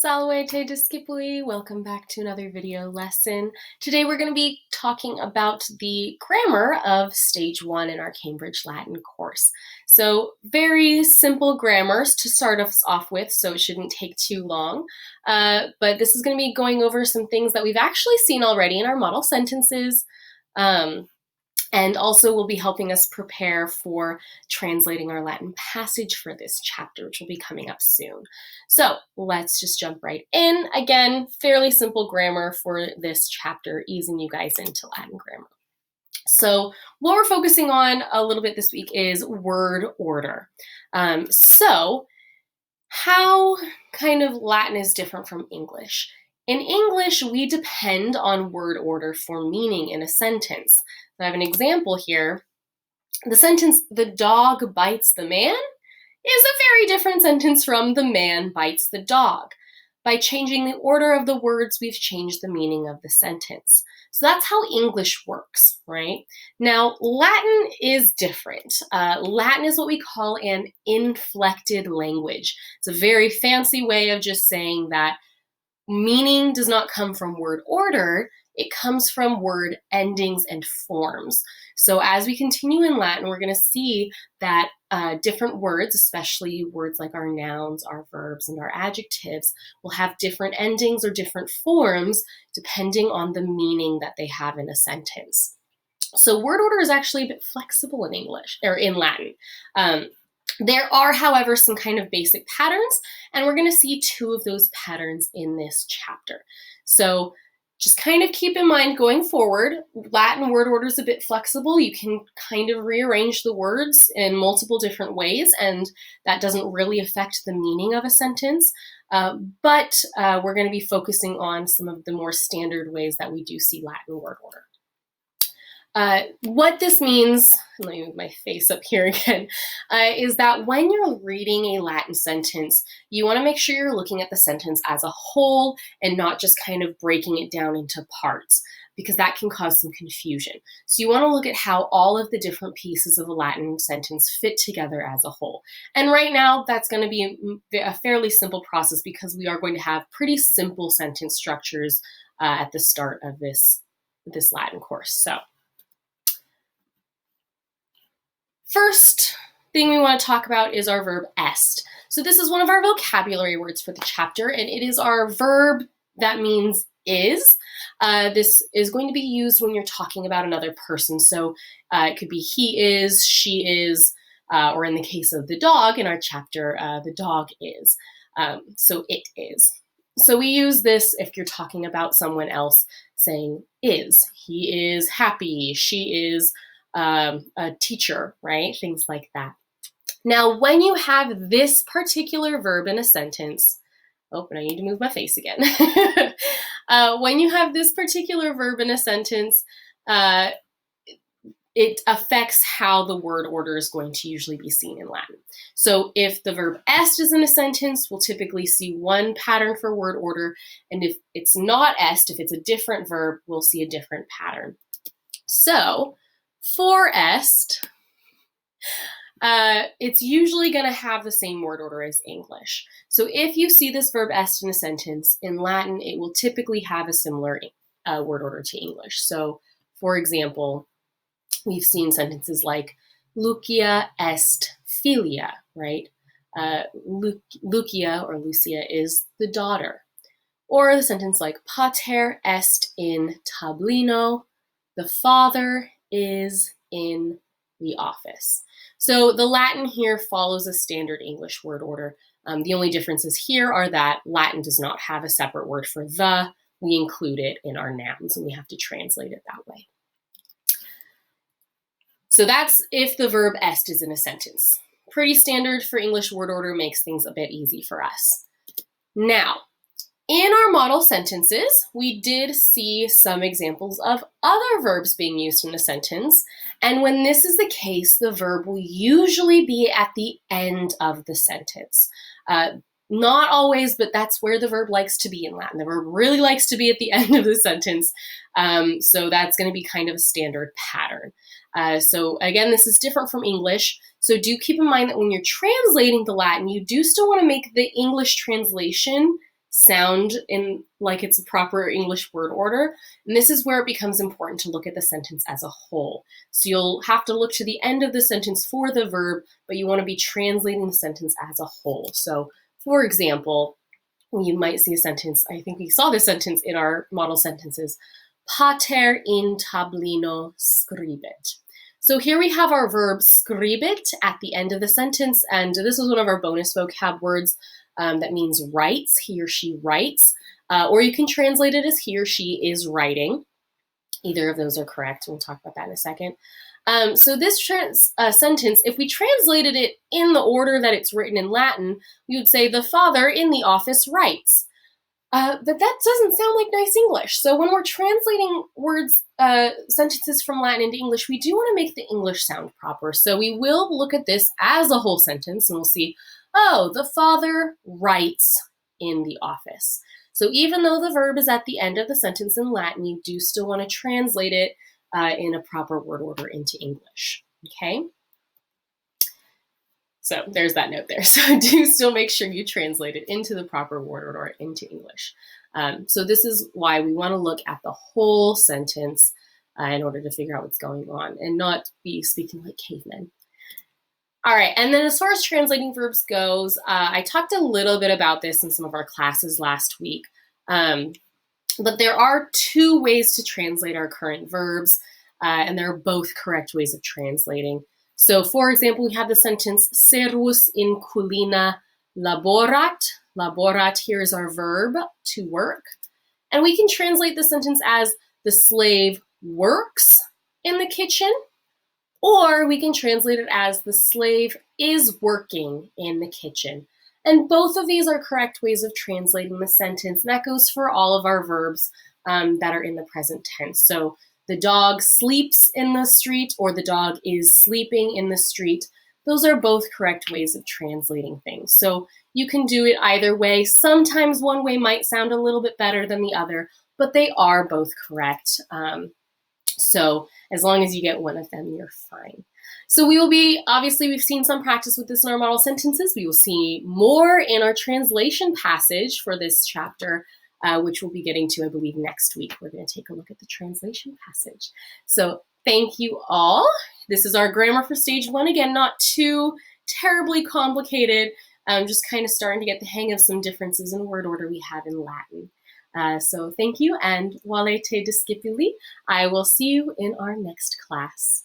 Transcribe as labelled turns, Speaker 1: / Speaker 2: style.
Speaker 1: Salve discipuli, welcome back to another video lesson. Today we're going to be talking about the grammar of stage 1 in our Cambridge Latin course. So very simple grammars to start us off with, so it shouldn't take too long. But this is going to be going over some things that we've actually seen already in our model sentences, and also will be helping us prepare for translating our Latin passage for this chapter, which will be coming up soon. So let's just jump right in. Again, fairly simple grammar for this chapter, easing you guys into Latin grammar. So what we're focusing on a little bit this week is word order. So how kind of Latin is different from English? In English, we depend on word order for meaning in a sentence. I have an example here. The sentence, "the dog bites the man," is a very different sentence from "the man bites the dog." By changing the order of the words, we've changed the meaning of the sentence. So that's how English works, right? Now, Latin is different. Latin is what we call an inflected language. It's a very fancy way of just saying that meaning does not come from word order, it comes from word endings and forms. So as we continue in Latin, we're going to see that different words, especially words like our nouns, our verbs, and our adjectives, will have different endings or different forms depending on the meaning that they have in a sentence. So word order is actually a bit flexible in English, or in Latin. There are, however, some kind of basic patterns, and we're going to see two of those patterns in this chapter. So just kind of keep in mind going forward, Latin word order is a bit flexible. You can kind of rearrange the words in multiple different ways, and that doesn't really affect the meaning of a sentence. But we're going to be focusing on some of the more standard ways that we do see Latin word order. What this means, let me move my face up here again, is that when you're reading a Latin sentence, you want to make sure you're looking at the sentence as a whole and not just kind of breaking it down into parts, because that can cause some confusion. So you want to look at how all of the different pieces of a Latin sentence fit together as a whole. And right now, that's going to be a fairly simple process because we are going to have pretty simple sentence structures at the start of this Latin course. So first thing we want to talk about is our verb est. So this is one of our vocabulary words for the chapter, and it is our verb that means is. This is going to be used when you're talking about another person. So it could be he is, she is, or in the case of the dog in our chapter, the dog is. So it is. So we use this if you're talking about someone else, saying is. He is happy, she is a teacher, right? Things like that. Now, when you have this particular verb in a sentence, oh, and I need to move my face again. When you have this particular verb in a sentence, it affects how the word order is going to usually be seen in Latin. So if the verb est is in a sentence, we'll typically see one pattern for word order. And if it's not est, if it's a different verb, we'll see a different pattern. So for est, it's usually going to have the same word order as English. So if you see this verb est in a sentence, in Latin, it will typically have a similar word order to English. So, for example, we've seen sentences like Lucia est filia, right? Lucia or Lucia is the daughter. Or the sentence like pater est in tablino, the father is in the office. So the Latin here follows a standard English word order. The only differences here are that Latin does not have a separate word for the. We include it in our nouns and we have to translate it that way. So that's if the verb est is in a sentence. Pretty standard for English word order, makes things a bit easy for us. Now, in our model sentences, we did see some examples of other verbs being used in a sentence, and when this is the case, the verb will usually be at the end of the sentence. Not always, but that's where the verb likes to be in Latin. The verb really likes to be at the end of the sentence, so that's going to be kind of a standard pattern. So again, this is different from English, so do keep in mind that when you're translating the Latin, you do still want to make the English translation sound in like it's a proper English word order. And this is where it becomes important to look at the sentence as a whole. So you'll have to look to the end of the sentence for the verb, but you want to be translating the sentence as a whole. So for example, you might see a sentence, I think we saw this sentence in our model sentences, pater in tablino scribit. So here we have our verb scribit at the end of the sentence, and this is one of our bonus vocab words that means writes, he or she writes, or you can translate it as he or she is writing. Either of those are correct. We'll talk about that in a second. So this sentence, if we translated it in the order that it's written in Latin, we would say the father in the office writes. But that doesn't sound like nice English. So when we're translating words, sentences from Latin into English, we do want to make the English sound proper. So we will look at this as a whole sentence and we'll see, oh, the father writes in the office. So even though the verb is at the end of the sentence in Latin, you do still want to translate it in a proper word order into English, okay? So there's that note there. So do still make sure you translate it into the proper word order into English. So this is why we want to look at the whole sentence in order to figure out what's going on and not be speaking like cavemen. All right, and then as far as translating verbs goes, I talked a little bit about this in some of our classes last week, but there are two ways to translate our current verbs, and they're both correct ways of translating. So for example, we have the sentence, servus in culina laborat. Laborat here is our verb, to work. And we can translate the sentence as the slave works in the kitchen, or we can translate it as the slave is working in the kitchen. And both of these are correct ways of translating the sentence. And that goes for all of our verbs that are in the present tense. So the dog sleeps in the street or the dog is sleeping in the street. Those are both correct ways of translating things. So you can do it either way. Sometimes one way might sound a little bit better than the other, but they are both correct. So as long as you get one of them, you're fine. So we will be, obviously we've seen some practice with this in our model sentences. We will see more in our translation passage for this chapter, which we'll be getting to, I believe, next week. We're going to take a look at the translation passage. So thank you all. This is our grammar for stage 1. Again, not too terribly complicated, just kind of starting to get the hang of some differences in word order we have in Latin. So thank you, and valete discipuli. I will see you in our next class.